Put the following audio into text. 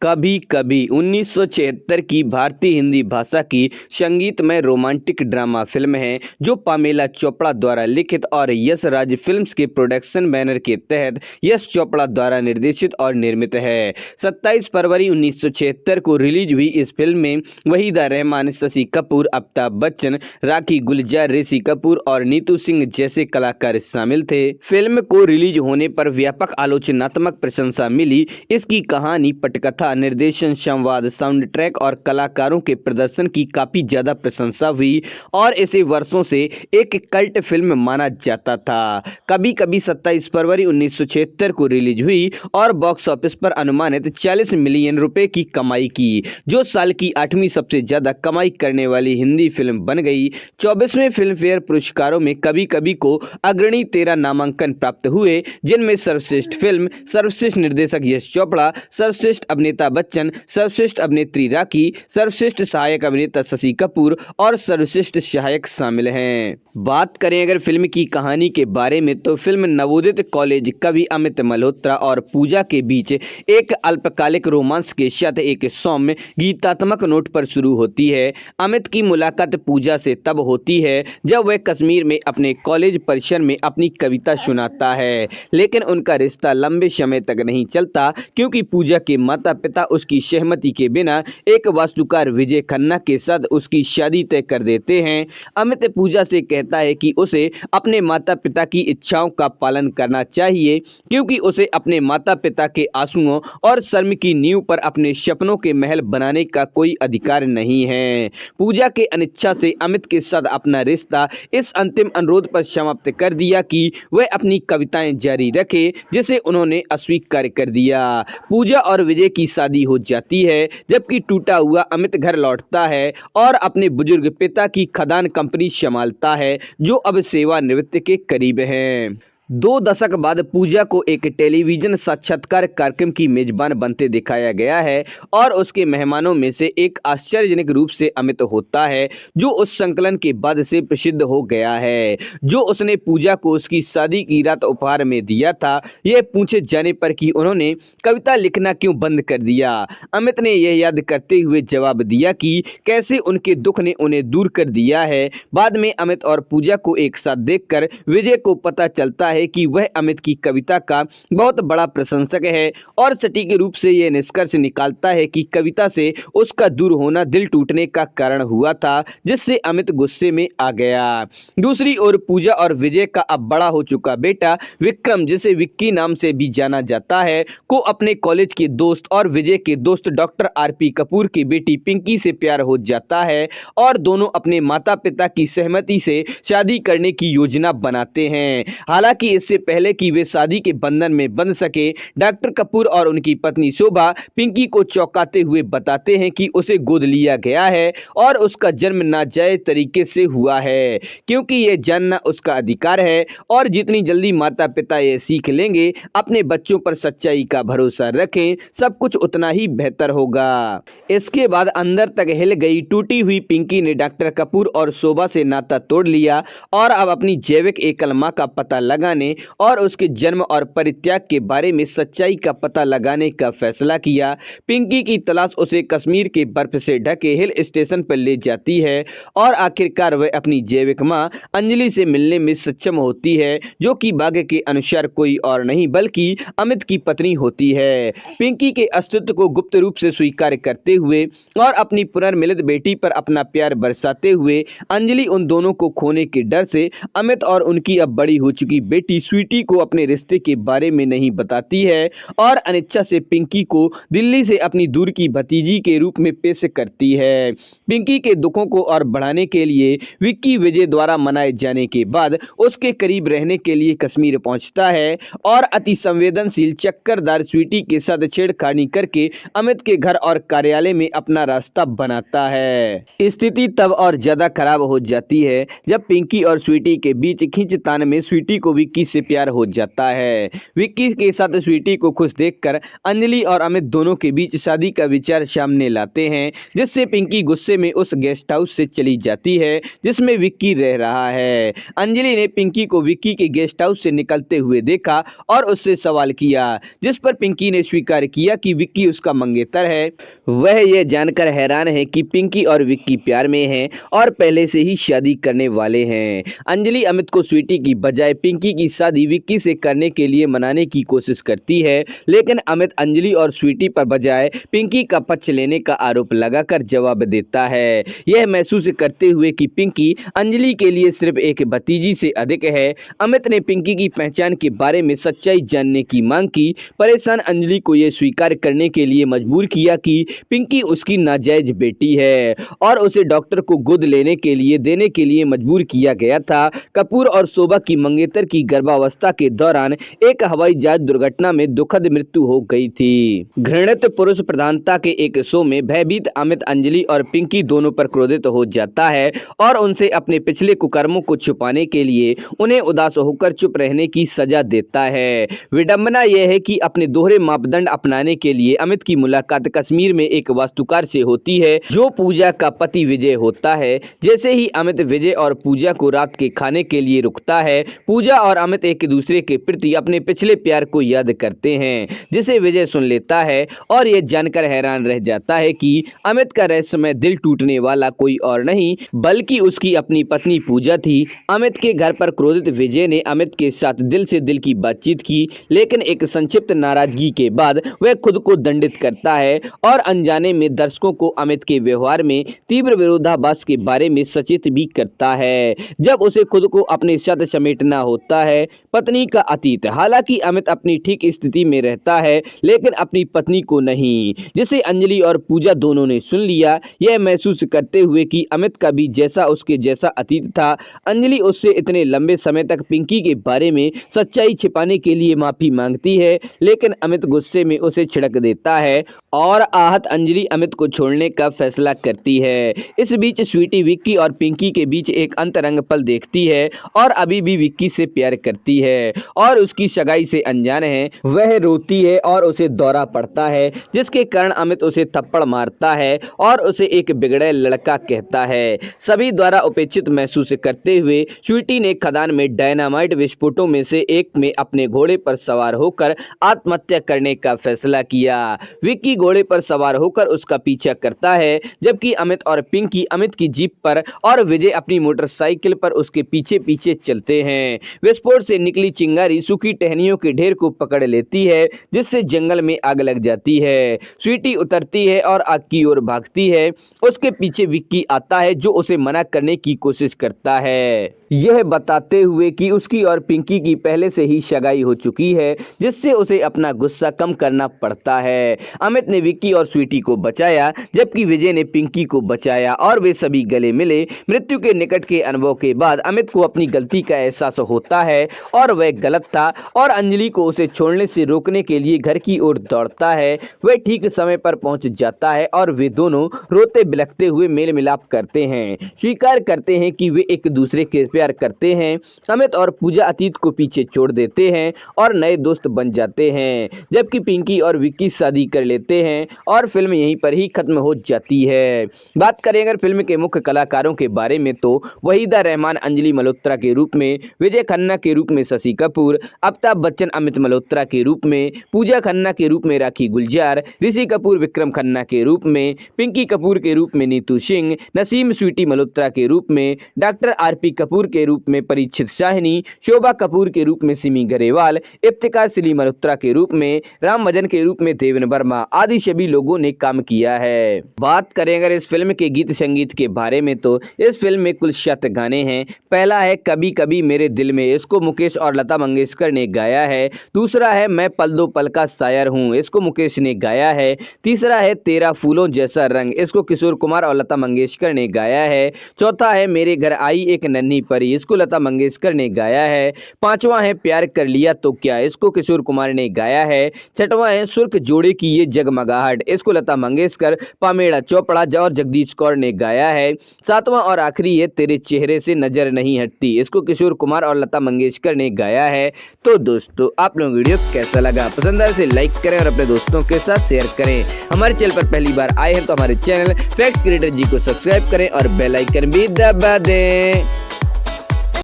कभी कभी 1976 की भारतीय हिंदी भाषा की संगीतमय रोमांटिक ड्रामा फिल्म है जो पामेला चोपड़ा द्वारा लिखित और यश राज फिल्म्स के प्रोडक्शन बैनर के तहत यश चोपड़ा द्वारा निर्देशित और निर्मित है। 27 फरवरी 1976 को रिलीज हुई इस फिल्म में वहीदा रहमान, शशि कपूर, अमिताभ बच्चन, राखी गुलजार, ऋषि कपूर और नीतू सिंह जैसे कलाकार शामिल थे। फिल्म को रिलीज होने पर व्यापक आलोचनात्मक प्रशंसा मिली। इसकी कहानी, पटकथा, निर्देशन, संवाद, साउंड ट्रैक और कलाकारों के प्रदर्शन की काफी ज्यादा प्रशंसा हुई और इसे वर्षों से एक कल्ट फिल्म माना जाता था। कभी कभी 27 फरवरी 1976 को रिलीज हुई और बॉक्स ऑफिस पर अनुमानित 40 मिलियन रुपए की कमाई की, जो साल की 8वीं सबसे ज्यादा कमाई करने वाली हिंदी फिल्म बन गई। 24वें फिल्म फेयर पुरस्कारों में कभी कभी को अग्रणी 13 नामांकन प्राप्त हुए, जिनमें सर्वश्रेष्ठ फिल्म, सर्वश्रेष्ठ निर्देशक यश चोपड़ा, सर्वश्रेष्ठ अभिनेता बच्चन, सर्वश्रेष्ठ अभिनेत्री राखी, सर्वश्रेष्ठ सहायक अभिनेता शशि कपूर और सर्वश्रेष्ठ सहायक शामिल हैं। बात करें अगर फिल्म की कहानी के बारे में तो फिल्म नवोदित कॉलेज कवि अमित मल्होत्रा और पूजा के बीच एक अल्पकालिक रोमांस के साथ एक सौम्य गीतात्मक नोट पर शुरू होती है। अमित की मुलाकात पूजा से तब होती है जब वह कश्मीर में अपने कॉलेज परिसर में अपनी कविता सुनाता है, लेकिन उनका रिश्ता लंबे समय तक नहीं चलता क्योंकि पूजा के माता पिता उसकी सहमति के बिना एक वास्तुकार विजय खन्ना के साथ उसकी शादी तय कर देते हैं। अमित पूजा से कहता है कि उसे अपने माता पिता की इच्छाओं का पालन करना चाहिए क्योंकि उसे अपने माता पिता के आंसुओं और शर्म की नींव पर अपने सपनों के महल बनाने का कोई अधिकार नहीं है। पूजा के अनिच्छा से अमित के साथ अपना रिश्ता इस अंतिम अनुरोध पर समाप्त कर दिया कि वह अपनी कविताएं जारी रखे, जिसे उन्होंने अस्वीकार कर दिया। पूजा और विजय की शादी हो जाती है, जबकि टूटा हुआ अमित घर लौटता है और अपने बुजुर्ग पिता की खदान कंपनी संभालता है, जो अब सेवानिवृत्ति के करीब हैं। 2 दशक बाद पूजा को एक टेलीविजन साक्षात्कार कार्यक्रम की मेजबान बनते दिखाया गया है और उसके मेहमानों में से एक आश्चर्यजनक रूप से अमित होता है, जो उस संकलन के बाद से प्रसिद्ध हो गया है, जो उसने पूजा को उसकी शादी की रात उपहार में दिया था। यह पूछे जाने पर कि उन्होंने कविता लिखना क्यों बंद कर दिया, अमित ने यह याद करते हुए जवाब दिया कि कैसे उनके दुख ने उन्हें दूर कर दिया है। बाद में अमित और पूजा को एक साथ देखकर विजय को पता चलता है कि वह अमित की कविता का बहुत बड़ा प्रशंसक है और सटीक रूप से यह निष्कर्ष निकालता है कि कविता से उसका दूर होना दिल टूटने का कारण हुआ था, जिससे अमित गुस्से में आ गया। दूसरी ओर पूजा और विजय का अब बड़ा हो चुका बेटा विक्रम, जिसे विक्की नाम से भी जाना जाता है, को अपने कॉलेज के दोस्त और विजय के दोस्त डॉक्टर आरपी कपूर की बेटी पिंकी से प्यार हो जाता है और दोनों अपने माता पिता की सहमति से शादी करने की योजना बनाते हैं। हालांकि इससे पहले कि वे शादी के बंधन में बंध सके, डॉक्टर कपूर और उनकी पत्नी शोभा पिंकी को चौंकाते हुए बताते हैं कि उसे गोद लिया गया है और उसका जन्म नाजायज तरीके से हुआ है, क्योंकि यह जानना उसका अधिकार है और जितनी जल्दी माता पिता यह सीख लेंगे अपने बच्चों पर सच्चाई का भरोसा रखें, सब कुछ उतना ही बेहतर होगा। इसके बाद अंदर तक हिल गई टूटी हुई पिंकी ने डॉक्टर कपूर और शोभा से नाता तोड़ लिया और अब अपनी जैविक एकल मां का पता लगाने और उसके जन्म और परित्याग के बारे में सच्चाई का पता लगाने का फैसला किया। पिंकी की तलाश उसे कश्मीर के बर्फ से ढके हिल स्टेशन पर ले जाती है और आखिरकार वह अपनी जैविक मां अंजलि से मिलने में सक्षम होती है, जो कि भाग्य के अनुसार कोई और नहीं बल्कि अमित की पत्नी होती है। पिंकी के अस्तित्व को गुप्त रूप से स्वीकार करते हुए और अपनी पुनर्मिलित बेटी पर अपना प्यार बरसाते हुए अंजलि उन दोनों को खोने के डर से अमित और उनकी अब बड़ी हो चुकी बेटी स्वीटी को अपने रिश्ते के बारे में नहीं बताती है और अनिच्छा से पिंकी को दिल्ली से अपनी दूर की भतीजी के रूप में पेश करती है। पिंकी के दुखों को और बढ़ाने के लिए विक्की विजय द्वारा मनाए जाने के बाद उसके करीब रहने के लिए कश्मीर पहुंचता है और अति संवेदनशील चक्करदार स्वीटी के साथ छेड़खानी करके अमित के घर और कार्यालय में अपना रास्ता बनाता है। स्थिति तब और ज्यादा खराब हो जाती है जब पिंकी और स्वीटी के बीच खींचतान में स्वीटी को विक्की विक्की से प्यार हो जाता है। विक्की के साथ स्वीटी को खुश देखकर अंजलि और अमित दोनों के बीच शादी का विचार सामने लाते हैं, जिससे पिंकी गुस्से में उस गेस्ट हाउस से चली जाती है जिसमें विक्की रह रहा है। अंजलि ने पिंकी को विक्की के गेस्ट हाउस से निकलते हुए देखा और उससे सवाल किया, जिस पर पिंकी ने स्वीकार किया कि विक्की उसका मंगेतर है। वह यह जानकर हैरान है कि पिंकी और विक्की प्यार में हैं और पहले से ही शादी करने वाले हैं। अंजलि अमित को स्वीटी की बजाय पिंकी की शादी विक्की से करने के लिए मनाने की कोशिश करती है, लेकिन अमित अंजलि और स्वीटी पर बजाय पिंकी का पक्ष लेने का आरोप लगाकर जवाब देता है, यह महसूस करते हुए कि पिंकी अंजलि के लिए सिर्फ एक भतीजी से अधिक है। अमित ने पिंकी की पहचान के बारे में सच्चाई जानने की मांग की। परेशान अंजलि को यह स्वीकार करने के लिए मजबूर किया कि पिंकी उसकी नाजायज बेटी है और उसे डॉक्टर को गोद लेने के लिए मजबूर किया गया था। कपूर और शोभा की मंगेतर की गर्भावस्था के दौरान एक हवाई जहाज दुर्घटना में दुखद मृत्यु हो गई थी। घृणित पुरुष प्रधानता के एक शो में भयभीत अमित अंजलि और पिंकी दोनों पर क्रोधित हो जाता है और उनसे अपने पिछले कुकर्मों को छुपाने के लिए उन्हें उदास होकर चुप रहने की सजा देता है। विडंबना यह है कि अपने दोहरे मापदंड अपनाने के लिए अमित की मुलाकात कश्मीर में एक वास्तुकार से होती है जो पूजा का पति विजय होता है। जैसे ही अमित विजय और पूजा को रात के खाने के लिए रुकता है, पूजा और अमित एक दूसरे के प्रति अपने पिछले प्यार को याद करते हैं, जिसे विजय सुन लेता है और यह जानकर हैरान रह जाता है कि अमित का रहस्यमय दिल टूटने वाला कोई और नहीं बल्कि उसकी अपनी पत्नी पूजा थी। अमित के घर पर क्रोधित विजय ने अमित के साथ दिल से दिल की बातचीत की, लेकिन एक संक्षिप्त नाराजगी के बाद वह खुद को दंडित करता है और अनजाने में दर्शकों को अमित के व्यवहार में तीव्र विरोधाभास के बारे में सचेत भी करता है। जब उसे खुद को अपने साथ समेटना होता है, पत्नी का अतीत। हालांकि अमित अपनी ठीक स्थिति में रहता है लेकिन अपनी पत्नी को नहीं, जिसे अंजलि और पूजा दोनों ने सुन लिया। यह महसूस करते हुए कि अमित का भी जैसा उसके जैसा अतीत था, अंजलि उससे इतने लंबे समय तक पिंकी के बारे में सच्चाई छिपाने के लिए माफी मांगती है, लेकिन अमित गुस्से में उसे छिड़क देता है और आहत अंजलि अमित को छोड़ने का फैसला करती है। इस बीच स्वीटी विक्की और पिंकी के बीच एक अंतरंग पल देखती है और अभी भी विक्की से प्यार करती है और उसकी सगाई से अनजान है। वह रोती है और उसे दौरा पड़ता है, जिसके कारण अमित उसे थप्पड़ मारता है और उसे एक बिगड़े लड़का कहता है। सभी द्वारा उपेक्षित महसूस करते हुए स्वीटी ने खदान में डायनामाइट विस्फोटों में से एक में अपने घोड़े पर सवार होकर आत्महत्या करने का फैसला किया। विक्की घोड़े पर सवार होकर उसका पीछा करता है, जबकि अमित और पिंकी अमित की जीप पर और विजय अपनी मोटरसाइकिल पर उसके पीछे पीछे चलते हैं। विस्फोट से निकली चिंगारी सूखी टहनियों के ढेर को पकड़ लेती है, जिससे जंगल में आग लग जाती है। स्वीटी उतरती है और आग की ओर भागती है। उसके पीछे विक्की आता है जो उसे मना करने की कोशिश करता है, यह बताते हुए कि उसकी और पिंकी की पहले से ही सगाई हो चुकी है, जिससे उसे अपना गुस्सा कम करना पड़ता है। अमित ने विक्की और स्वीटी को बचाया, जबकि विजय ने पिंकी को बचाया और वे सभी गले मिले। मृत्यु के निकट के अनुभव के बाद अमित को अपनी गलती का एहसास होता है और वह गलत था और अंजलि को उसे छोड़ने से रोकने के लिए घर की ओर दौड़ता है। वह ठीक समय पर पहुंच जाता है और वे दोनों रोते बिलखते हुए मेल मिलाप करते हैं, स्वीकार करते हैं कि वे एक दूसरे के प्यार करते हैं। अमित और पूजा अतीत को पीछे छोड़ देते हैं और नए दोस्त बन जाते हैं, जबकि पिंकी और विक्की शादी कर लेते हैं और फिल्म यहीं पर ही खत्म हो जाती है। बात करें अगर फिल्म के मुख्य कलाकारों के बारे में तो वहीदा रहमान अंजलि मल्होत्रा के रूप में, विजय खन्ना के रूप में शशि कपूर, अमिताभ बच्चन अमित मल्होत्रा के रूप में, पूजा खन्ना के रूप में राखी गुलजार, ऋषि कपूर विक्रम खन्ना के रूप में, पिंकी कपूर के रूप में नीतू सिंह, नसीम स्वीटी मल्होत्रा के रूप में, डॉक्टर आरपी कपूर के रूप में परीक्षित शाहिनी, शोभा कपूर के रूप में सिमी गरेवाल, इफ्तिकार सिली मल्होत्रा के रूप में, राम भजन के रूप में देवेन वर्मा आदि सभी लोगों ने काम किया है। बात करें अगर इस फिल्म के गीत संगीत के बारे में तो इस फिल्म में कुल 7 गाने हैं। पहला है कभी कभी मेरे दिल में, इसको मुकेश और लता मंगेशकर ने गाया है। दूसरा है मैं पल दो पल का शायर हूँ, इसको मुकेश ने गाया है। तीसरा है तेरा फूलों जैसा रंग, इसको किशोर कुमार और लता मंगेशकर ने गाया है। चौथा है मेरे घर आई एक नन्ही परी, इसको लता मंगेशकर ने गाया है। पांचवा है प्यार कर लिया तो क्या, इसको किशोर कुमार ने गाया है। छठवां है सुर्ख जोड़े की ये जगमगाहट, इसको लता मंगेशकर, पामेला चोपड़ा और जगदीश कौर ने गाया है। सातवां और आखिरी है तेरे चेहरे से नजर नहीं हटती, इसको किशोर कुमार और लता मंगेशकर ने गाया है। तो दोस्तों आप लोगों को वीडियो कैसा लगा, पसंद आए तो लाइक करें और अपने दोस्तों के साथ शेयर करें। हमारे चैनल पर पहली बार आए हैं तो हमारे चैनल फैक्ट्स क्रिएटर जी को सब्सक्राइब करें और बेल आइकन भी दबा दें।